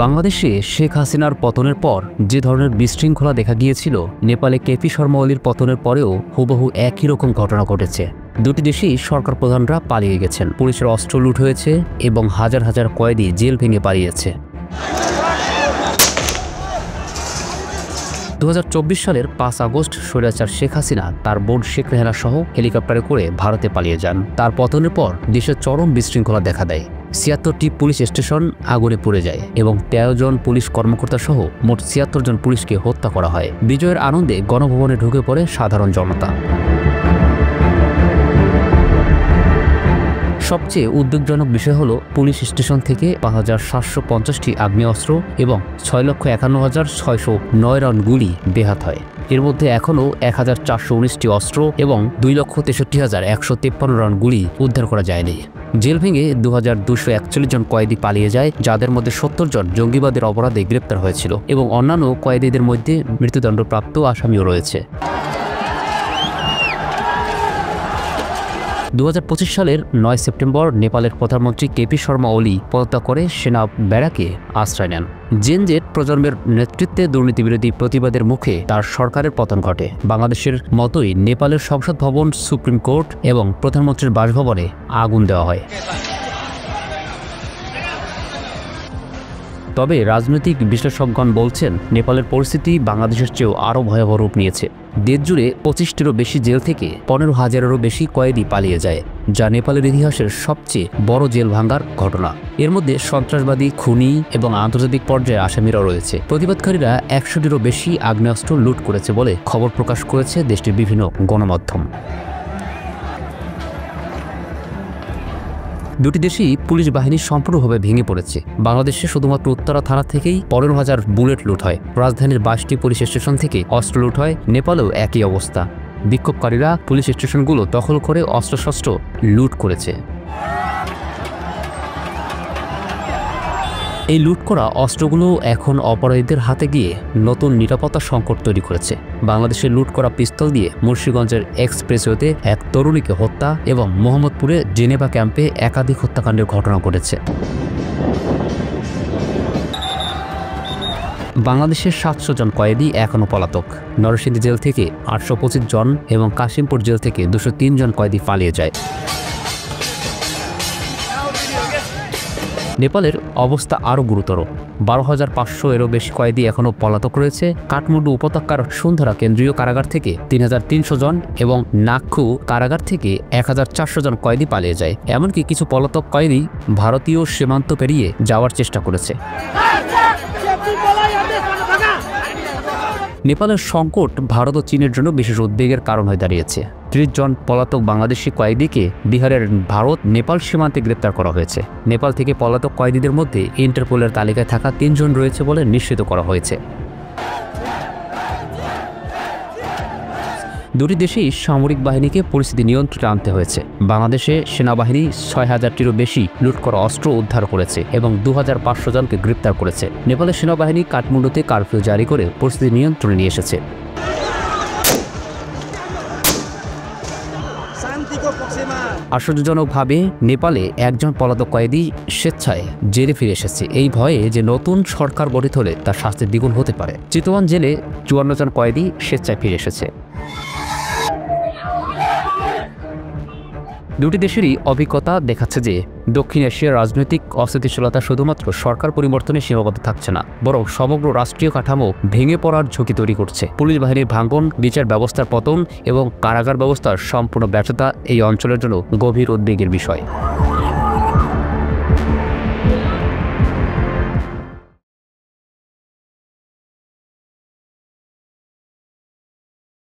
বাংলাদেশে শেখ হাসিনার পতনের পর যে ধরনের বিশৃঙ্খলা দেখা গিয়েছিল, নেপালে কেপি শর্মা ওলির পতনের পরেও হুবহু একই রকম ঘটনা ঘটেছে। দুটি দেশেই সরকার প্রধানরা পালিয়ে গেছেন, পুলিশের অস্ত্র লুট হয়েছে এবং হাজার হাজার কয়েদি জেল ভেঙে পালিয়েছে। 2024 সালের 5 আগস্ট স্বৈরাচার শেখ হাসিনা তার বোন শেখ রেহানা সহ হেলিকপ্টারে করে ভারতে পালিয়ে যান। তার পতনের পর দেশে চরম বিশৃঙ্খলা দেখা দেয়। 76টি পুলিশ স্টেশন আগুনে পুড়ে যায় এবং 13 জন পুলিশ কর্মকর্তা সহ মোট 76 জন পুলিশকে হত্যা করা হয়। বিজয়ের আনন্দে গণভবনে ঢুকে পড়ে সাধারণ জনতা। সবচেয়ে উদ্বেগজনক বিষয় হলো পুলিশ স্টেশন থেকে 5750টি আগ্নেয়াস্ত্র এবং 6,51,609 রাউন্ড গুলি বেহাত হয়। এর মধ্যে এখনও 1419টি অস্ত্র এবং 2,63,153 রাউন্ড গুলি উদ্ধার করা যায়নি। জেল ভেঙে 2241 জন কয়েদি পালিয়ে যায়, যাদের মধ্যে 70 জন জঙ্গিবাদের অপরাধে গ্রেপ্তার হয়েছিল এবং অন্যান্য কয়েদিদের মধ্যে মৃত্যুদণ্ডপ্রাপ্ত আসামিও রয়েছে। 2025 সালের 9 সেপ্টেম্বর নেপালের প্রধানমন্ত্রী কেপি শর্মা ওলি পদত্যাগ করে সেনা ব্যারাকে আশ্রয় নেন। জেনজেড প্রজন্মের নেতৃত্বে দুর্নীতিবিরোধী প্রতিবাদের মুখে তার সরকারের পতন ঘটে। বাংলাদেশের মতোই নেপালের সংসদ ভবন, সুপ্রিম কোর্ট এবং প্রধানমন্ত্রীর বাসভবনে আগুন দেওয়া হয়। তবে রাজনৈতিক বিশ্লেষকগণ বলছেন, নেপালের পরিস্থিতি বাংলাদেশের চেয়েও আরও ভয়াবহ রূপ নিয়েছে। দেশ জুড়ে 25টিরও বেশি জেল থেকে 15,000-এরও বেশি কয়েদি পালিয়ে যায়, যা নেপালের ইতিহাসের সবচেয়ে বড় জেল ভাঙার ঘটনা। এর মধ্যে সন্ত্রাসবাদী, খুনি এবং আন্তর্জাতিক পর্যায়ে আসামিরাও রয়েছে। প্রতিবাদকারীরা 100টিরও বেশি আগ্নেয়াস্ত্র লুট করেছে বলে খবর প্রকাশ করেছে দেশটির বিভিন্ন গণমাধ্যম। দুটি দেশেই পুলিশ বাহিনী সম্পূর্ণভাবে ভেঙে পড়েছে। বাংলাদেশে শুধুমাত্র উত্তরা থানা থেকেই 15,000 বুলেট লুট হয়। রাজধানীর 22টি পুলিশ স্টেশন থেকে অস্ত্র লুট হয়। নেপালেও একই অবস্থা। বিক্ষোভকারীরা পুলিশ স্টেশনগুলো দখল করে অস্ত্রশস্ত্র লুট করেছে। এই লুট করা অস্ত্রগুলো এখন অপরাধীদের হাতে গিয়ে নতুন নিরাপত্তা সংকট তৈরি করেছে। বাংলাদেশে লুট করা পিস্তল দিয়ে মুন্সিগঞ্জের এক্সপ্রেসওয়েতে এক তরুণীকে হত্যা এবং মোহাম্মদপুরে জেনেভা ক্যাম্পে একাধিক হত্যাকাণ্ডের ঘটনা ঘটেছে। বাংলাদেশের 700 জন কয়েদি এখনও পলাতক। নরসিংদী জেল থেকে 825 জন এবং কাশিমপুর জেল থেকে 203 জন কয়েদি পালিয়ে যায়। নেপালের অবস্থা আরও গুরুতর। 12,500-এরও বেশি কয়েদি এখনও পলাতক রয়েছে। কাঠমান্ডু উপত্যকার সুন্দরা কেন্দ্রীয় কারাগার থেকে 3,300 জন এবং নাগখু কারাগার থেকে 1,400 জন কয়েদি পালিয়ে যায়। এমনকি কিছু পলাতক কয়েদি ভারতীয় সীমান্ত পেরিয়ে যাওয়ার চেষ্টা করেছে। নেপালের সংকট ভারত ও চীনের জন্য বিশেষ উদ্বেগের কারণ হয়ে দাঁড়িয়েছে। 30 জন পলাতক বাংলাদেশি কয়েদিকে বিহারের ভারত নেপাল সীমান্তে গ্রেপ্তার করা হয়েছে। নেপাল থেকে পলাতক কয়েদিদের মধ্যে ইন্টারপোলের তালিকায় থাকা 3 জন রয়েছে বলে নিশ্চিত করা হয়েছে। দুটি দেশেই সামরিক বাহিনীকে পরিস্থিতি নিয়ন্ত্রণে আনতে হয়েছে। বাংলাদেশে সেনাবাহিনী 6,000-টিরও বেশি লুট করা অস্ত্র উদ্ধার করেছে এবং 2,500 জনকে গ্রেপ্তার করেছে। নেপালের সেনাবাহিনী কাঠমান্ডুতে কারফিউ জারি করে পরিস্থিতি নিয়ন্ত্রণে নিয়ে এসেছে। আশ্চর্যজনকভাবে নেপালে একজন পলাতক কয়েদি স্বেচ্ছায় জেলে ফিরে এসেছে, এই ভয়ে যে নতুন সরকার গঠিত হলে তার শাস্তি দ্বিগুণ হতে পারে। চিতওয়ান জেলে 54 জন কয়েদি স্বেচ্ছায় ফিরে এসেছে। দুটি দেশেরই অভিজ্ঞতা দেখাচ্ছে যে দক্ষিণ এশিয়ার রাজনৈতিক অস্থিতিশীলতা শুধুমাত্র সরকার পরিবর্তনে সীমাবদ্ধ থাকছে না, বরং সমগ্র রাষ্ট্রীয় কাঠামো ভেঙে পড়ার ঝুঁকি তৈরি করছে। পুলিশ বাহিনীর ভাঙন, বিচার ব্যবস্থার পতন এবং কারাগার ব্যবস্থার সম্পূর্ণ ব্যর্থতা এই অঞ্চলের জন্য গভীর উদ্বেগের বিষয়।